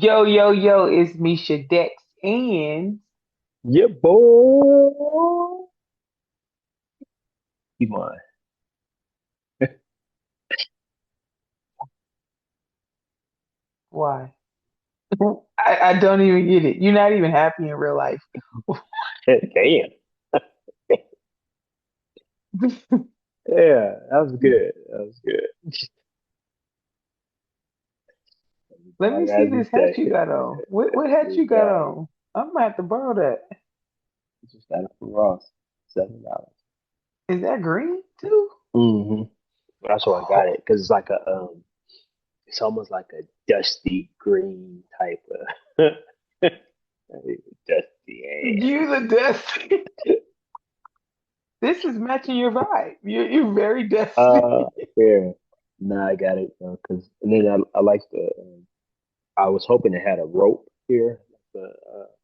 Yo, yo, yo, it's Misha Dex and Yeah, boy. Keymon. why? I don't even get it. You're not even happy in real life. Damn. Yeah, that was good. That was good. Let me see As you this hat say, you got on. What hat you got exactly. on? I'm gonna have to borrow that. Just got it from Ross. $7. Is that green too? Mm-hmm. That's why I got Oh, it because it's like it's almost like a dusty green type of dusty. you the dusty. This is matching your vibe. You're very Uh, dusty. yeah. Nah, I got it because and then I like the. I was hoping it had a rope here, but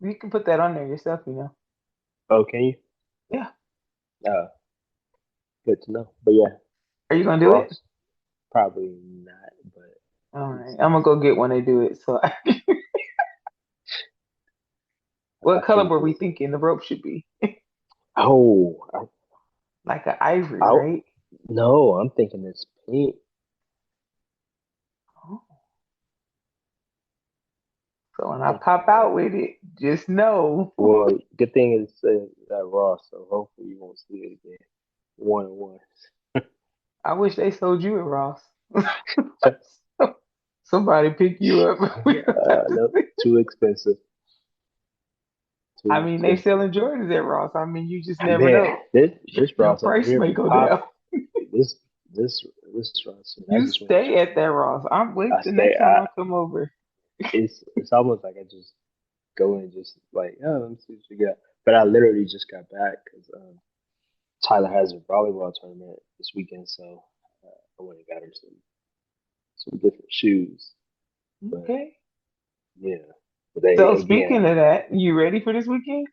You can put that on there yourself, you know. oh, can you? Yeah. Uh, Good to know. But yeah, Are you gonna do it? Ross probably not, but All we'll right. I'm see. gonna go get when they do it. So, I what color think were we it's thinking the rope should be? oh Like an ivory, I right? no, I'm thinking it's pink. Oh. So I'm when I thinking pop out with it, just know. well, good thing is that Ross, so hopefully you won't see it again. One and one. I wish they sold you at Ross. Somebody pick you up. We don't have to No, see. too expensive. I Too mean, they expensive. selling Jordans at Ross. I mean, you just never Man, know. this Your Ross over price here may be go down. popping. This this this Ross, I You just went to stay at that Chicago. Ross. I'm I wait the stay. next time I come over. It's almost like I just go and just like, oh, let me see what you got. But I literally just got back because Tyler has a volleyball tournament this weekend, so I went and got her some different shoes. But Okay. yeah, but they So again, speaking of that, you ready for this weekend?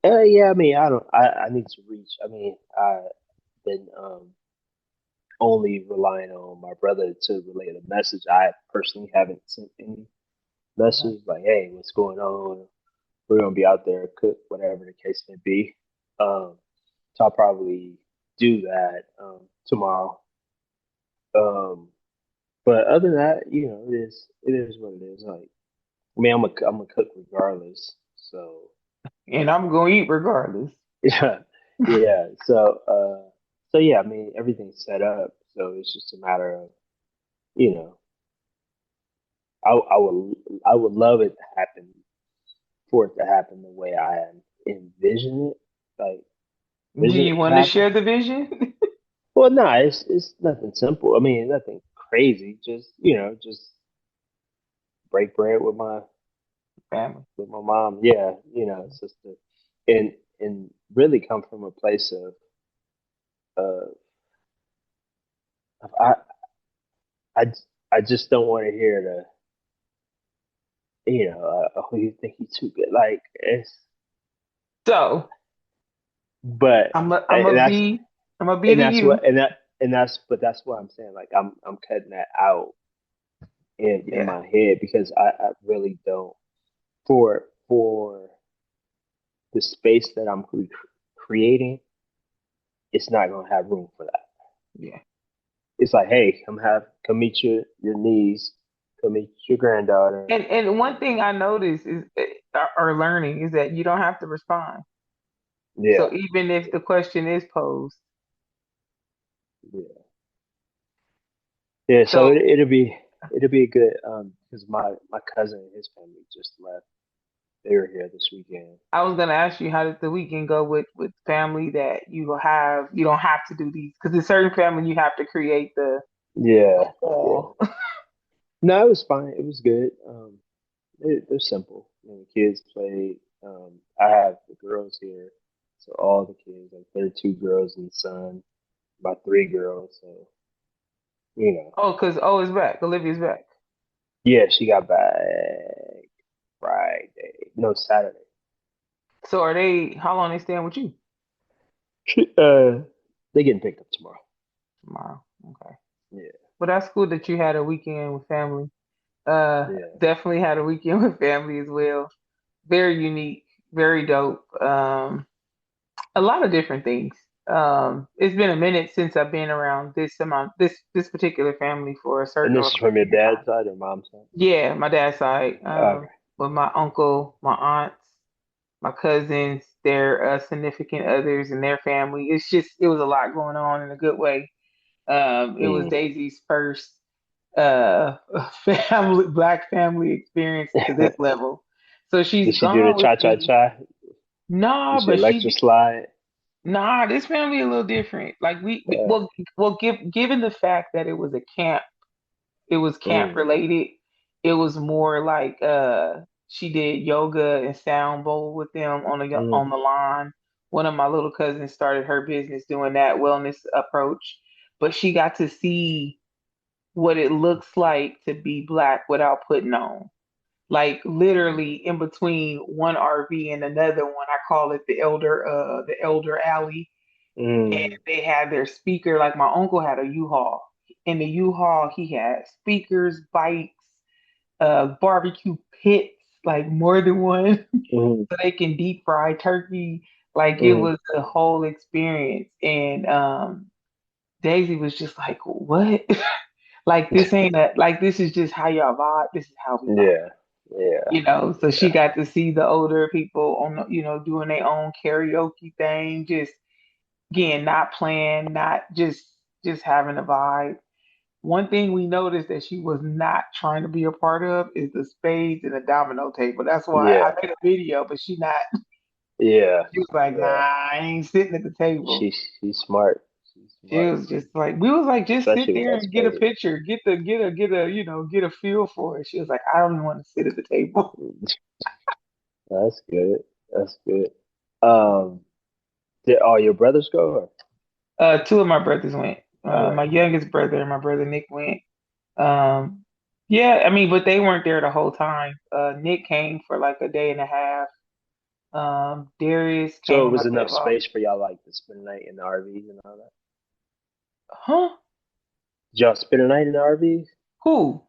yeah. I mean, I don't. I need to reach. I mean, I've been only relying on my brother to relay the message. I personally haven't sent any Okay. message like, hey, what's going on? We're gonna be out there, cook, whatever the case may be. Um, so I'll probably do that tomorrow. Um, but other than that, it is what it is. Like, I mean, I'm a cook regardless. So And I'm gonna eat regardless. yeah, yeah. So yeah. I mean, everything's set up. So it's just a matter of you know, I would love it to happen for it to happen the way I envision it, like Do vision you it to want to happen. share the vision? Well, no, it's nothing simple. I mean, nothing crazy. Just just break bread Family. with my mom. Yeah, it's just and really come from a place uh of I I just don't want to hear oh, you think he's too good, like it's. So But I'm and gonna that's be I'm gonna be and to that's you. what and that's but that's what I'm saying. Like I'm cutting that out in Yeah. my head because I really don't for the space that I'm creating, it's not gonna have room for that. Yeah. It's like, hey, come meet your niece, come meet your granddaughter, And one and thing I notice is or learning is that you don't have to respond. yeah, So even if the question is posed, yeah, yeah. So so it'll be a good because my cousin and his family just left. They were here this weekend. I was gonna ask you how did the weekend go with family that you don't have to do these because in certain family you have to create the Yeah, yeah. wall. No, it was fine. It was good. They're simple. The kids played. I have the girls here, so all the kids, like there are two girls and son, about three girls. So you know, Oh, because O is back. Olivia's back. yeah, she got back Friday, no Saturday. So are they how long they staying with you? She, they getting picked up tomorrow. Tomorrow. Okay. Yeah, But that's cool that you had a weekend with family. Yeah. Definitely had a weekend with family as well. Very unique, very dope. A lot of different things. It's been a minute since I've been around this particular family for a And certain this is from your period of dad's time. side or mom's side? Yeah, my dad's side, Okay. with my uncle, my aunts, my cousins, their significant others, and their family. It was a lot going on in a good way. It was Mm. Daisy's first uh black family experience to this level. So she's Did she do the gone with cha cha me. cha? Did Nah, she but electric slide? nah, this family a little different. Like Uh, given the fact that it was camp mm, related. It was more like she did yoga and sound bowl with them mm, on the lawn. One of my little cousins started her business doing that wellness approach, but she got to see what it looks like to be black without putting on. Like literally in between one RV and another one, I call it the elder alley. And mm, they had their speaker. Like my uncle had a U-Haul. In the U-Haul, he had speakers, bikes, barbecue pits, like more than one, mm, so they can deep fry turkey. Like it mm. was a whole experience. And Daisy was just like, "What? Like this ain't a like this is just how y'all vibe. This is how we vibe." Yeah, yeah, So she yeah, got to see the older people doing their own karaoke thing, just again, not playing, not just having a vibe. One thing we noticed that she was not trying to be a part of is the spades and the domino table. That's why I yeah, made a video, but yeah, she was like, nah, yeah. I ain't sitting at the table. She's smart. She's She smart, was just like, we was like, just sit especially with there that and get a spade. picture, get a feel for it. She was like, I don't want to sit at the table. That's good. That's good. Um, did all your brothers go? Or? Two of my brothers went. Okay. My youngest brother and my brother Nick went. Um, yeah, I mean, but they weren't there the whole time. Nick came for like a day and a half. Darius So it came was like enough about, space for y'all like to spend the night in the RVs and all that. huh? Did y'all spend the night in the RVs? Who?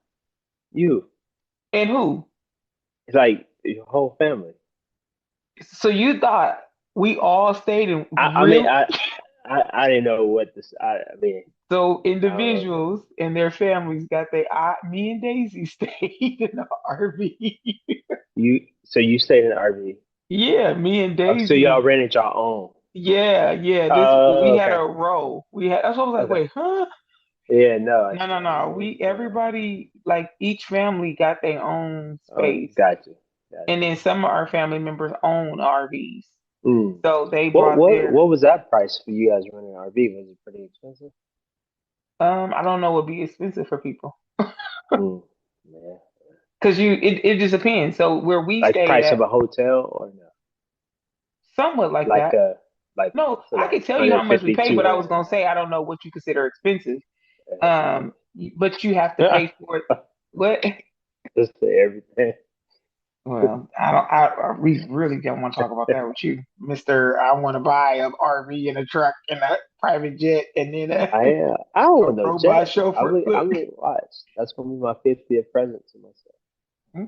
You, And who? it's like your whole family. So you thought we all stayed in I mean, real? I didn't know what this. I mean, So I don't know. individuals and their families got me and Daisy stayed in the RV. So you stayed in the RV. Yeah, me and Oh, so y'all Daisy. rented your own. Yeah, yeah. We Oh, had a okay, row. That's what I was like, okay. wait, huh? Yeah, no, I No, see. no, I no. know what We you're saying. everybody like each family got their own Oh, space. got you, got And then some of our family members own RVs. you. Mm. So they What brought what their what was that price for you guys renting an RV? Was it pretty expensive? I don't know would be expensive for people. Mm. Yeah. Cause it just depends. So where we Like stayed price at, of a hotel or no? somewhat like Like that. a like No, so I like could tell you how much we 150, pay, but I was 200. gonna say I don't know what you consider expensive. But you have to Yeah. pay for it. What? Just to everything. Well, I don't. We really don't want to talk about that with you, Mister. I want to buy an RV and a truck and a private jet, and then I don't a want no robot jet. chauffeur. I'm Look, gonna watch. That's gonna be my 50th present to myself.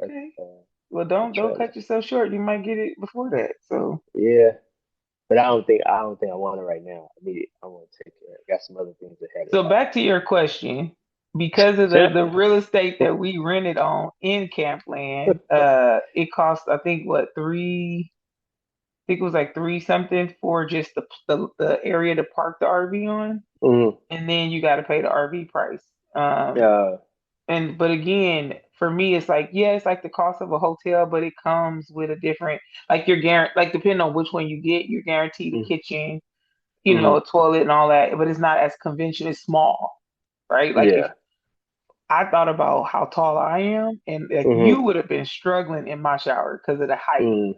That's, okay. uh, Well, a don't trailer. cut yourself short. You might get it before that. So, Yeah, but I don't think I want it right now. I need it. I want to take care. I got some other things ahead of so back to your question. Because of that. the real estate that we rented on in Campland, it cost I think what three. I think it was like three something for just the area to park the RV on, Mhm. and then you got to pay the RV price. Uh, But again, for me, it's like yeah, it's like the cost of a hotel, but it comes with a different like you're guaranteed like depending on which one you get, you're guaranteed a mhm, kitchen, mhm. a toilet and all that, but it's not as conventional. It's small, right? Like if Yeah. I thought about how tall I am, and like Mhm. you would have been struggling in my shower because of the height Mhm.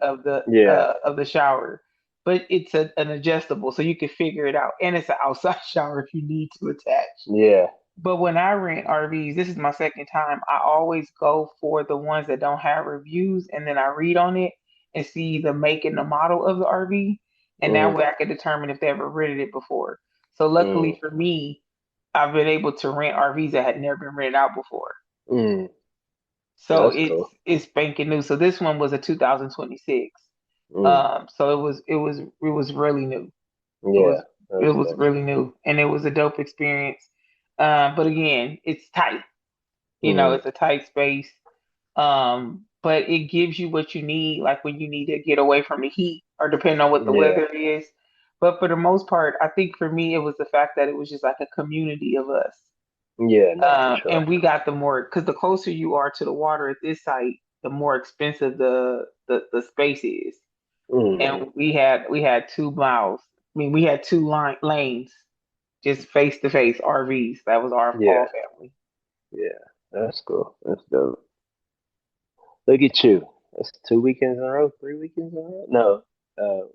Yeah. of the shower. But it's an adjustable, so you can figure it out, and it's an outside shower if you need to attach. Yeah. But when I rent RVs, this is my second time. I always go for the ones that don't have reviews, and then I read on it and see the make and the model of the RV, and that Mhm. way I can determine if they ever rented it before. So luckily Mhm. for me, I've been able to rent RVs that had never been rented out before. Mhm. So That's it's cool. it's spanking new. So this one was a 2026. Mm. So it was really new. It Yeah, was it that's was that's really new, and it was a dope experience. But again, it's tight. mm. It's a tight space. But it gives you what you need, like when you need to get away from the heat, or depending on what the Yeah, weather is. But for the most part, I think for me, it was the fact that it was just like a community of us. yeah, no, for sure. And we got the more, because the closer you are to the water at this site, the more expensive the space is. Mm. And we had 2 miles. I mean, we had two lanes, just face to face RVs. That was our Yeah, all family. yeah, that's cool. That's dope. Look at you. That's 2 weekends in a row, 3 weekends in a row. No,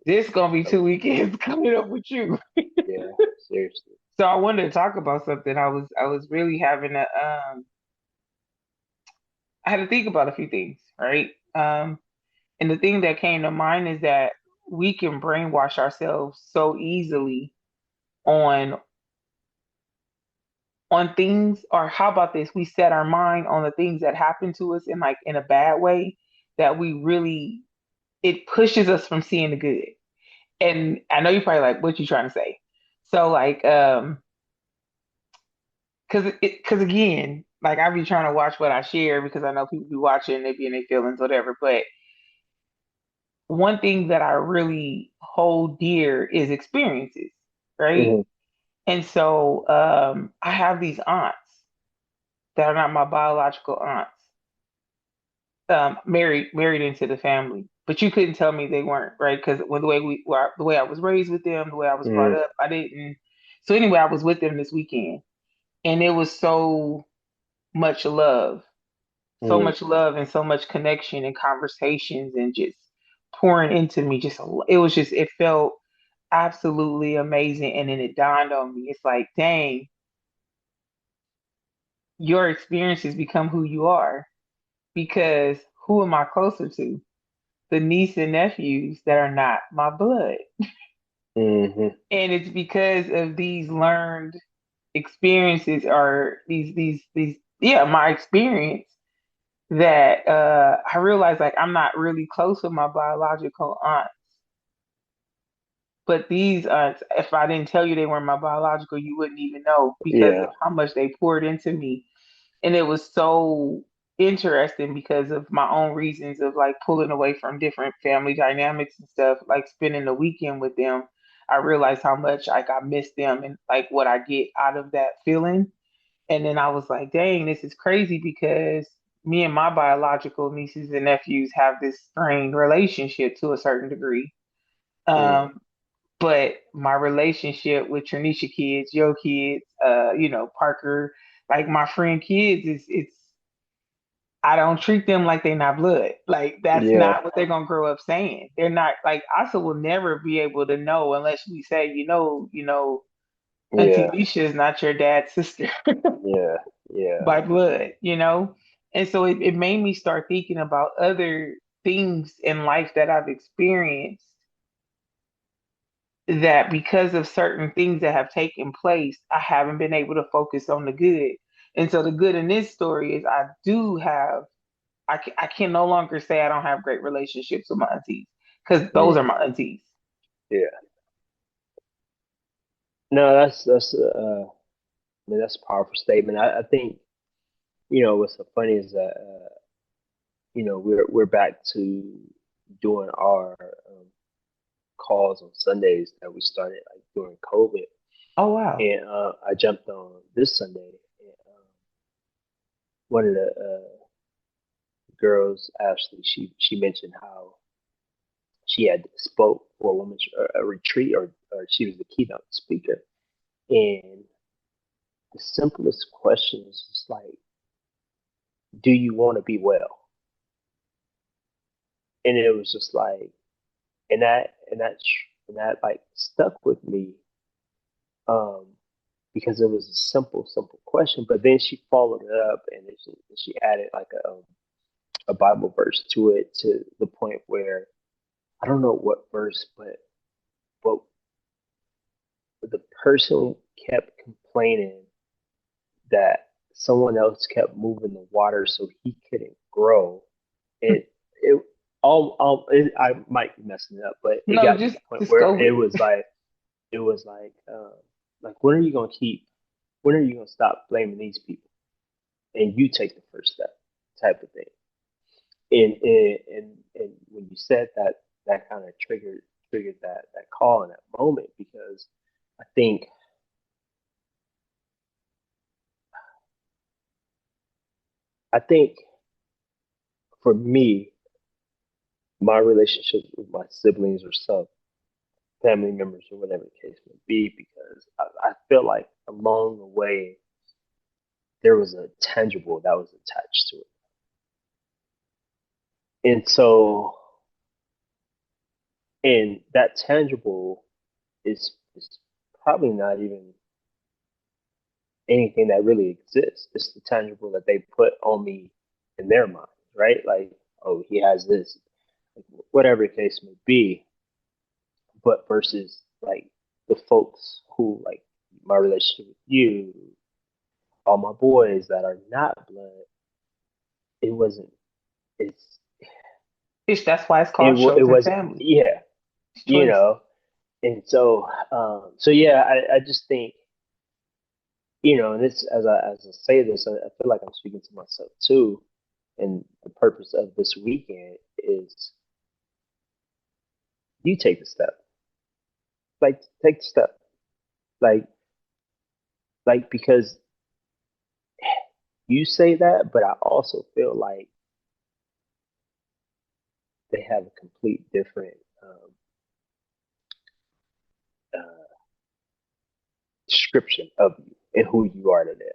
This gonna be oh, 2 weekends coming up with you. yeah, seriously. So I wanted to talk about something. I was really having a I had to think about a few things, right? And the thing that came to mind is that we can brainwash ourselves so easily on on things, or how about this? We set our mind on the things that happen to us in like in a bad way, that we really, it pushes us from seeing the good. And I know you're probably like, what you trying to say? So like because again, like I be trying to watch what I share, because I know people be watching, they be in their feelings, whatever. But one thing that I really hold dear is experiences, right? Hmm. And so I have these aunts that are not my biological aunts, married into the family, but you couldn't tell me they weren't, right? Because when the way I was raised with them, the way I was brought Hmm. up, I didn't. So anyway, I was with them this weekend, and it was much love, so Hmm. much love, and so much connection and conversations, and just pouring into me. It was just, it felt absolutely amazing. And then it dawned on me, it's like, dang, your experiences become who you are, because who am I closer to? The niece and nephews that are not my blood. Hmm. And it's because of these learned experiences, or these yeah, my experience, that I realized like I'm not really close with my biological aunt. But these aunts, if I didn't tell you they weren't my biological, you wouldn't even know, because Yeah. of how much they poured into me. And it was so interesting because of my own reasons of like pulling away from different family dynamics and stuff, like spending the weekend with them. I realized how much like I miss them, and like what I get out of that feeling. And then I was like, dang, this is crazy, because me and my biological nieces and nephews have this strained relationship to a certain degree. Mm. Um, but my relationship with Tranisha kids, your kids, Parker, like my friend kids, is it's I don't treat them like they're not blood. Like that's Yeah. not what they're gonna grow up saying. They're not like Asa will never be able to know unless we say, Auntie Yeah. Misha is not your dad's sister Yeah. Yeah. by blood. And so it made me start thinking about other things in life that I've experienced, that because of certain things that have taken place, I haven't been able to focus on the good. And so the good in this story is I can no longer say I don't have great relationships with my aunties, because those Mm. are my aunties. Yeah. No, I mean, that's a powerful statement. I think what's so funny is that we're back to doing our calls on Sundays that we started like during COVID, Oh wow. and I jumped on this Sunday. And, one of the girls, Ashley, she mentioned how she had spoke for a women's a retreat, or she was the keynote speaker, and the simplest question is just like, "Do you want to be well?" And it was just like, and that like stuck with me, um, because it was a simple question. But then she followed it up, and then she added like a Bible verse to it, to the point where I don't know what verse, but the person kept complaining that someone else kept moving the water so he couldn't grow. It I might be messing it up, but it No, got to the just point just where go with it. it was like when are you gonna keep when are you gonna stop blaming these people and you take the first step type of thing. And when you said that, that kind of triggered that call in that moment, because I think I think for me, my relationships with my siblings or some family members or whatever the case may be, because I feel like along the way there was a tangible that was attached to it. And so, and that tangible is probably not even anything that really exists. It's the tangible that they put on me in their mind, right? Like, oh, he has this, like, whatever the case may be. But versus like the folks who, like, my relationship with you, all my boys that are not blood, it wasn't. It's That's why it's called it chosen wasn't. family. Yeah, It's you choice. know. And so, so yeah, I just think, and this, as I say this, I feel like I'm speaking to myself too. And the purpose of this weekend is you take the step, like take the step, like because you say that, but I also feel like they have a complete different uh, description of you and who you are today.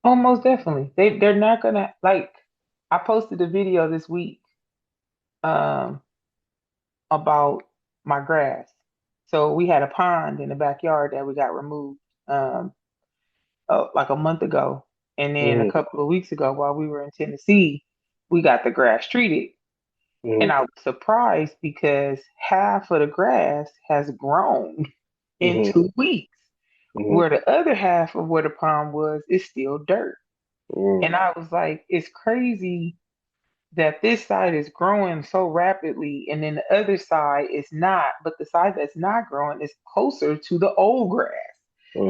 Oh, most definitely. They're not gonna like. I posted a video this week um about my grass. So we had a pond in the backyard that we got removed um like a month ago, and then a Mm, couple of weeks ago while we were in Tennessee, we got the grass treated. And mm, I was surprised because half of the grass has grown in mm, 2 weeks, mm, where the other half of where the pond was is still dirt. And mm, I was like, it's crazy that this side is growing so rapidly and then the other side is not, but the side that's not growing is closer to the old grass.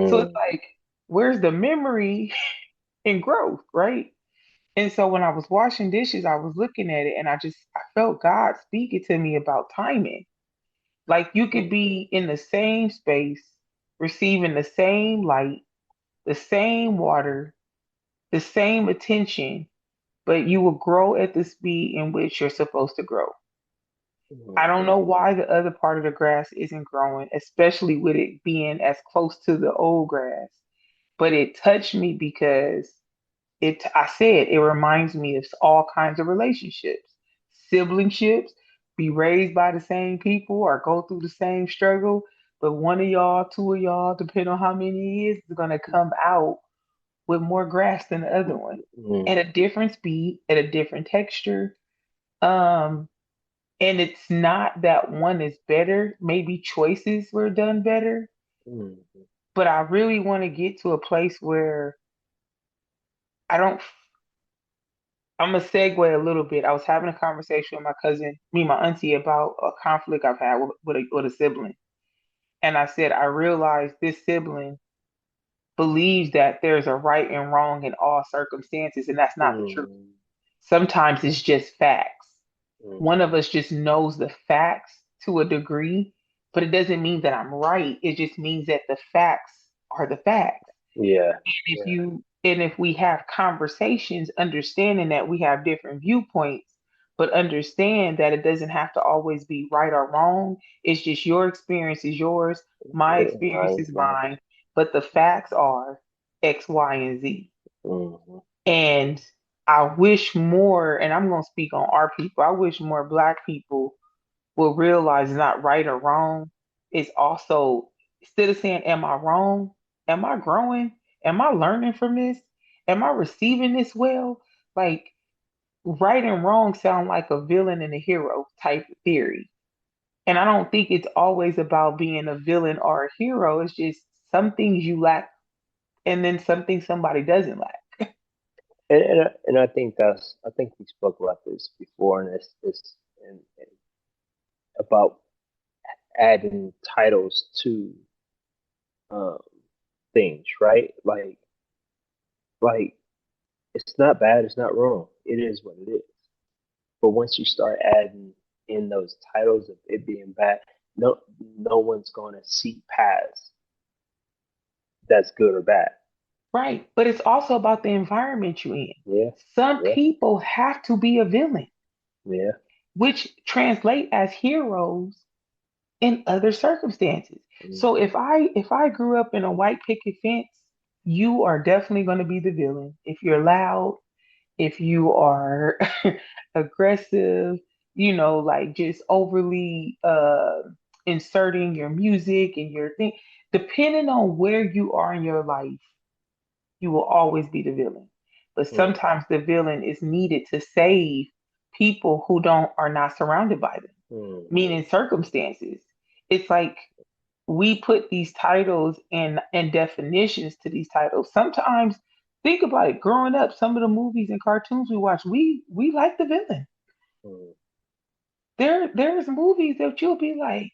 So it's mm, like, where's the memory in growth, right? And so when I was washing dishes, I was looking at it and I felt God speaking to me about timing. Like you could be in the same space, receiving the same light, the same water, the same attention, but you will grow at the speed in which you're supposed to grow. I don't know why the other part of the grass isn't growing, especially with it being as close to the old grass. But it touched me because I said it reminds me of all kinds of relationships, siblingships, be raised by the same people or go through the same struggle. But one of y'all, two of y'all, depending on how many it is going to come out with more grass than the other one mm, at a different speed, at a different texture. Um, and it's not that one is better. Maybe choices were done better, mm, but I really want to get to a place where I don't. I'm gonna segue a little bit. I was having a conversation with my cousin, me and my auntie, about a conflict I've had with a sibling, and I said I realized this sibling believes that there's a right and wrong in all circumstances, and that's not the truth. mm, Sometimes it's just facts. mm. One of us just knows the facts to a degree, but it doesn't mean that I'm right. It just means that the facts are the facts. Yeah, yeah. If we have conversations, understanding that we have different viewpoints, but understand that it doesn't have to always be right or wrong. It's just your experience is yours, my experience Mine, is mine. mine, but the facts are X, Y, and Z. Mm, And I wish more, and I'm going to speak on our people, I wish more Black people will realize it's not right or wrong. It's also, instead of saying, am I wrong? Am I growing? Am I learning from this? Am I receiving this well? Like, right and wrong sound like a villain and a hero type theory. And I don't think it's always about being a villain or a hero. It's just some things you lack and then some things somebody doesn't lack. and I think I think we spoke about this before, and and about adding titles to um, things, right? Like it's not bad, it's not wrong. It is what it is. But once you start adding in those titles of it being bad, no one's going to see past that's good or bad. Right. But it's also about the environment you're in. Yeah, Some yeah, people have to be a villain, yeah. which translate as heroes in other circumstances. So Hmm. if I grew up in a white picket fence, you are definitely going to be the villain. If you're loud, if you are aggressive, like just overly inserting your music and your thing, depending on where you are in your life, you will always be the villain. But sometimes the villain is needed to save people who don't are not surrounded by them, Hmm. meaning circumstances. It's like we put these titles and definitions to these titles. Sometimes think about it. Growing up, some of the movies and cartoons we watch, we like the villain. Hmm. There's movies that you'll be like,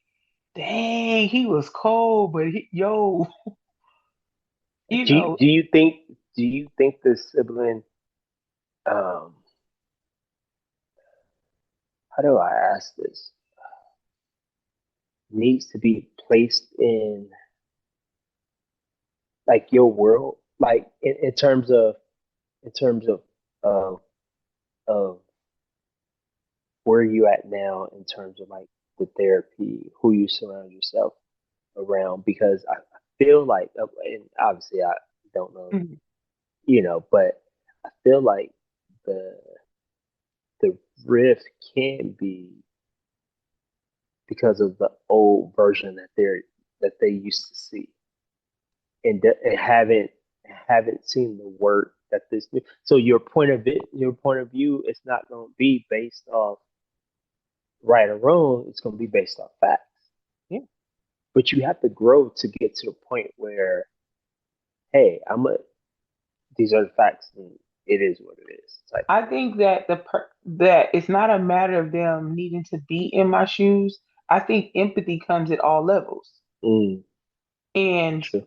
dang, he was cold, but yo, you know, Do you think the sibling um how do I ask this needs to be placed in like your world, like in terms of of where you at now in terms of like the therapy, who you surround yourself around, because I feel like, and obviously I don't know, mhm. but I feel like the the rift can be because of the old version that they used to see, and haven't seen the work that this new. So your point of view is not going to be based off right or wrong. It's going to be based off facts. Yeah. But you have to grow to get to the point where, hey, these are the facts, and it is what it is, type I think that that it's not a matter of them needing to be in my shoes. I think empathy comes at all levels. thing. And True.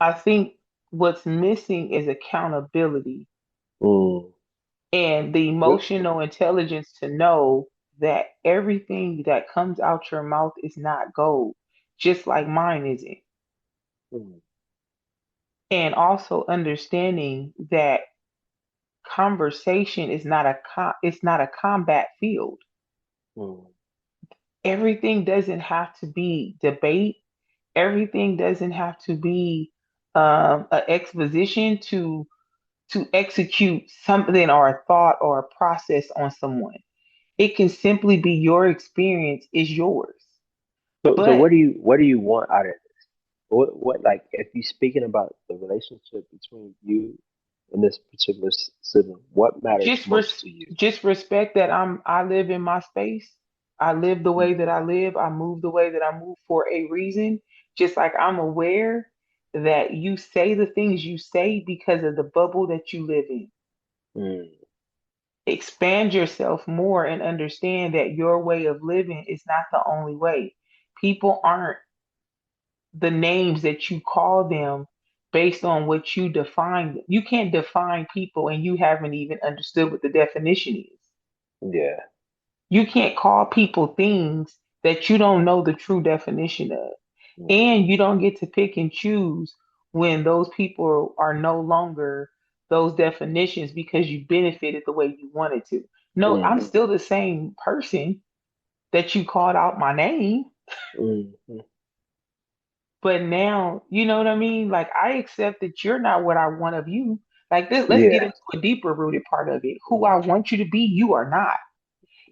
I think what's missing is accountability Mm. and the Good. emotional intelligence to know that everything that comes out your mouth is not gold, just like mine isn't. Mm. And also understanding that conversation is not it's not a combat field. Mm. Everything doesn't have to be debate. Everything doesn't have to be an exposition to execute something or a thought or a process on someone. It can simply be your experience is yours. So But what do you want out of it? What like if you're speaking about the relationship between you and this particular sibling, what matters just most to you? just respect that I live in my space. I live the way that Mm. I live. I move the way that I move for a reason. Just like I'm aware that you say the things you say because of the bubble that you live in. Mm. Expand yourself more and understand that your way of living is not the only way. People aren't the names that you call them based on what you define. You can't define people and you haven't even understood what the definition is. Yeah. You can't call people things that you don't know the true definition of. Mm. And you don't get to pick and choose when those people are no longer those definitions because you benefited the way you wanted to. No, I'm Mm. still the same person that you called out my name, Mm. Mm. but now, you know what I mean? Like I accept that you're not what I want of you. Like this, let's get Yeah. into a deeper rooted part of it. Who I Mm. want you to be, you are not.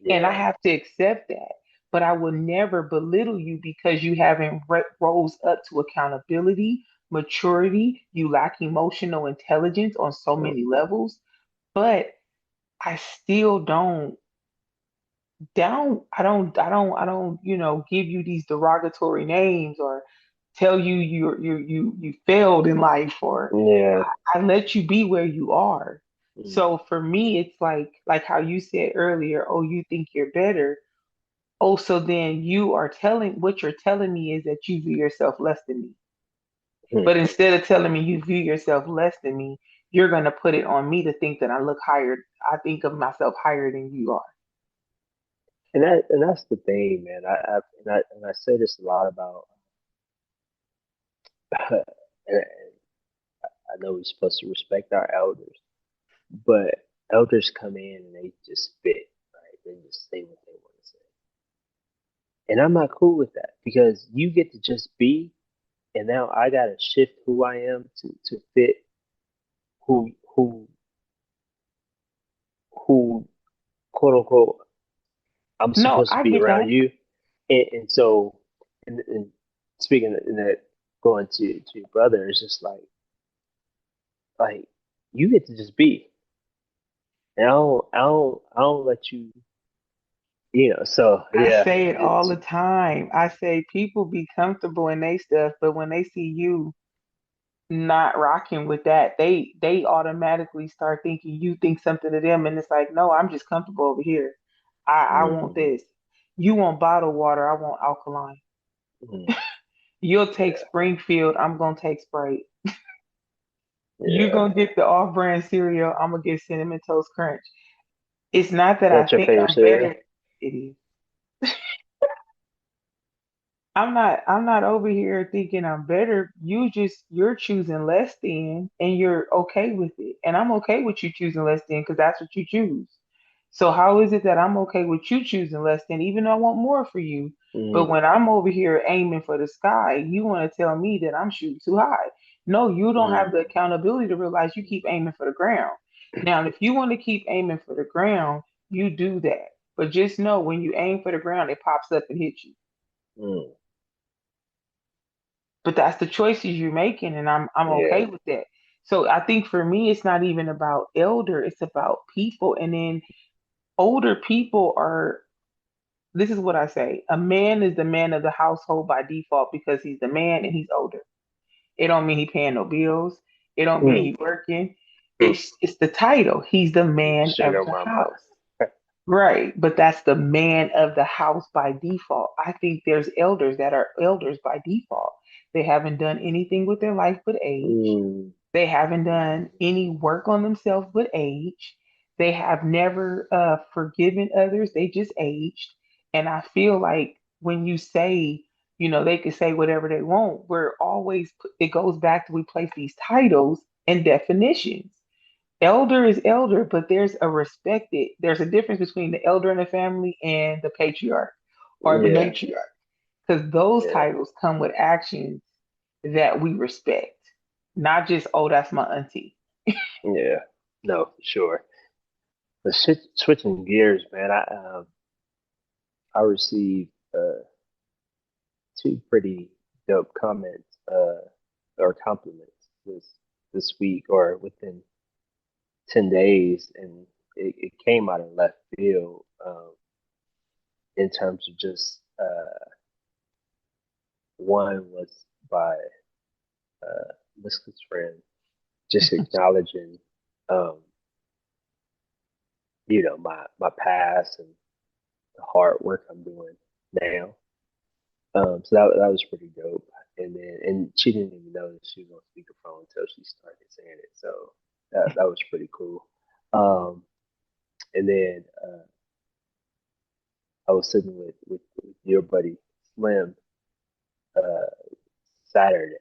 And I Yeah. have to accept that. But I will never belittle you because you haven't rose up to accountability, maturity. You lack emotional intelligence on so Mm. many levels. But I still don't give you these derogatory names or tell you you failed in life or Yeah. I let you be where you are. Mm, So for me, it's like how you said earlier, oh, you think you're better. Oh, so then you are telling what you're telling me is that you view yourself less than me. mm. But instead of telling me you view yourself less than me, you're going to put it on me to think that I look higher. I think of myself higher than you are. And that's the thing, man. I say this a lot about. And I know we're supposed to respect our elders, but elders come in and they just spit, right? They just say what they want to say, and I'm not cool with that because you get to just be, and now I gotta shift who I am to fit who who who quote unquote I'm No, supposed to I be get around that. you, and so and speaking in that going to your brother is just like you get to just be, and I don't let you, So I yeah, say it all the time. I say people be comfortable in their stuff, but when they see you not rocking with that, they automatically start thinking you think something to them, and it's like, no, I'm just comfortable over here. I want mm, this. You want bottled water, I want alkaline. mm, You'll take yeah, Springfield, I'm gonna take Sprite. You yeah. gonna get the off-brand cereal, I'm gonna get Cinnamon Toast Crunch. It's not that I That's your think favorite I'm cereal? better. It is. I'm not over here thinking I'm better. You're choosing less than and you're okay with it. And I'm okay with you choosing less than because that's what you choose. So how is it that I'm okay with you choosing less than even though I want more for you? But Mm, when I'm over here aiming for the sky, you want to tell me that I'm shooting too high. No, you don't have mm, the accountability to realize you keep aiming for the ground. Now, if you want to keep aiming for the ground, you do that. But just know when you aim for the ground, it pops up and hits you. mm, But that's the choices you're making, and I'm okay yeah. with that. So I think for me, it's not even about elder; it's about people. And then older people are. This is what I say: a man is the man of the household by default because he's the man and he's older. It don't mean he paying no bills. It don't mean Mm, he working. mm. It's the title. He's the man of Sugar the mama. house. Right, but that's the man of the house by default. I think there's elders that are elders by default. They haven't done anything with their life but age. Mm, They haven't done any work on themselves but age. They have never forgiven others. They just aged. And I feel like when you say, they can say whatever they want, it goes back to we place these titles and definitions. Elder is elder, but there's a difference between the elder in the family and the patriarch or the yeah, matriarch, because those yeah, titles come with actions that we respect, not just, oh, that's my auntie. yeah. No, for sure. But switching gears, man, I received two pretty dope comments or compliments this week or within 10 days, and it came out of left field in terms of just one was by Miska's friend, just acknowledging um, my past and the hard work I'm doing now. So that was pretty dope. And she didn't even know that she was on speakerphone until she started saying it. So that was pretty cool. Um, and then I was sitting with your buddy Slim uh, Saturday,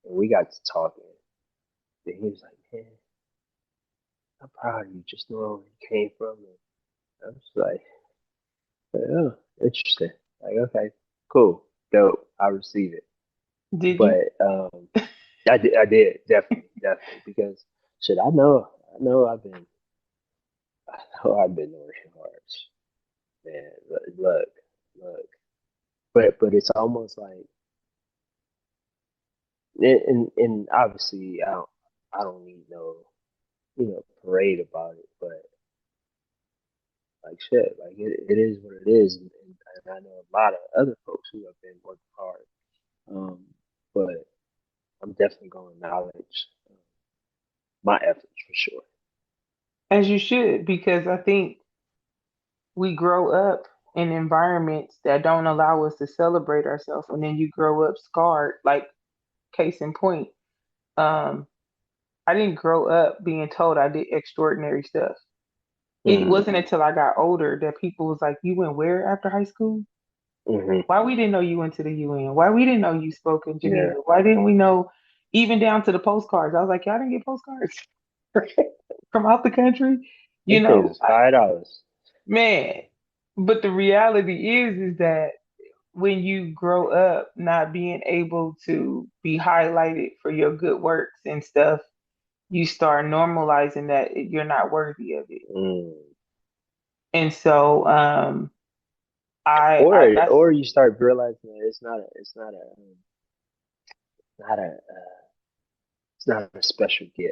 and we got to talking. And he was like, "Man, I'm proud of you, just knowing where you came from." And I was like, "Oh, interesting. Like, okay, cool, dope. I receive it." Did you? But I did definitely because shit, I know I know I've been working hard, man. Look, but it's almost like, and obviously I don't need no parade about it, but like shit, like it is what it is, and I know a lot of other folks who have been working hard, um, but I'm definitely going to acknowledge my efforts for sure. As you should, because I think we grow up in environments that don't allow us to celebrate ourselves, and then you grow up scarred. Like case in point, um, I didn't grow up being told I did extraordinary stuff. It Mm, wasn't until I got older that people was like, "You went where after high school? hmm. Why we didn't know you went to the UN? Why we didn't know you spoke in Yeah, Geneva? Why didn't we know?" Even down to the postcards. I was like, "Y'all didn't get postcards from out the country?" they You paid know, us $5. man. But the reality is that when you grow up not being able to be highlighted for your good works and stuff, you start normalizing that you're not worthy of it. Mm. And so, Or I that's or you start realizing that not a it's not a special gift,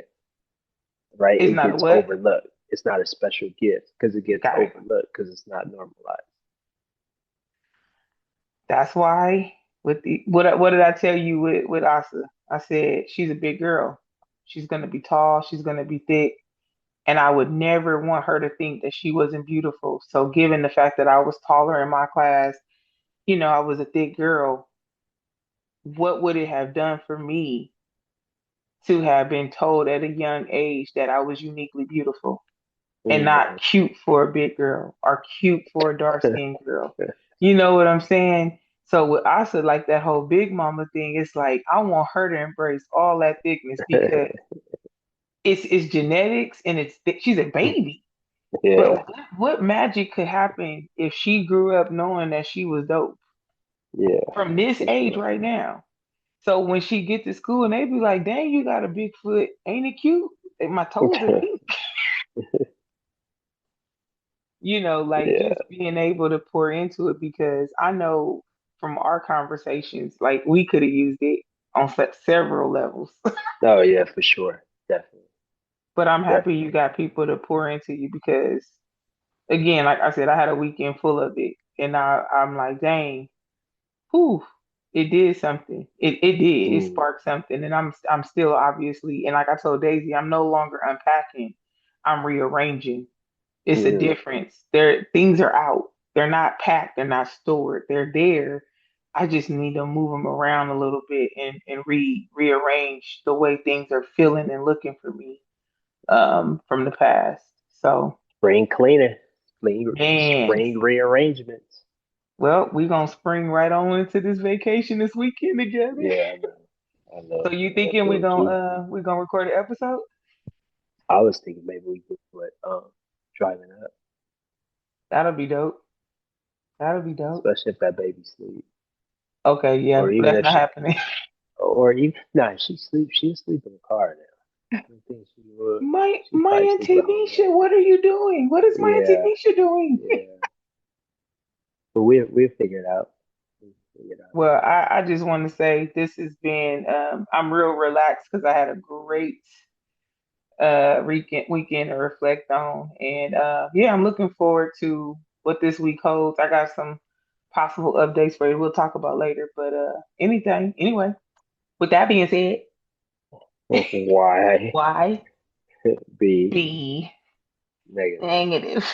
right? it's It not a gets what? overlooked. It's not a special gift because it gets Got it. overlooked because it's not normalized. That's why with the what did I tell you with Asa? I said she's a big girl. She's gonna be tall. She's gonna be thick. And I would never want her to think that she wasn't beautiful. So, given the fact that I was taller in my class, I was a thick girl, what would it have done for me to have been told at a young age that I was uniquely beautiful and not Mm. cute for a big girl or cute for a dark skinned girl? You know what I'm saying? So with Asa, like that whole big mama thing, it's like I want her to embrace all that thickness because it's genetics and she's a baby. But Yeah, what magic could happen if she grew up knowing that she was dope yeah, from this for age sure. right now? So when she get to school and they be like, "Dang, you got a big foot, ain't it cute? And my toes are pink." Like Yeah. just being able to pour into it because I know from our conversations, like we could have used it on several levels. Oh yeah, for sure. Definitely, But I'm happy you definitely. got people to pour into you because, again, like I said, I had a weekend full of it, and I'm like, dang, whew, it did something. It did. It Mm, sparked something, and I'm still obviously, and like I told Daisy, I'm no longer unpacking. I'm rearranging. It's a mm. difference. Things are out. They're not packed. They're not stored. They're there. I just need to move them around a little bit and rearrange the way things are feeling and looking for me from the past. So, Spring cleaning, man, spring rearrangements. well, we gonna spring right on into this vacation this weekend together. Yeah, I know. I So know. you I'm gonna thinking do it too. we gonna record an episode? I was thinking maybe we could put driving up, That'll be dope. That'll be dope. especially if that baby sleep, Okay, or yeah, even that's if not she, happening. or even nah, she sleep. She'll sleep in the car now. I don't think she would. She'd My probably sleep auntie at home Misha, though. what are you doing? What is my auntie Yeah, Misha doing? yeah. But we'll figure it out. We'll figure it out. Well, I just want to say this has been I'm real relaxed because I had a great weekend to reflect on. And yeah, I'm looking forward to what this week holds. I got some possible updates for you. We'll talk about later. But anything, anyway, with that being said, Why why be be negative? negative?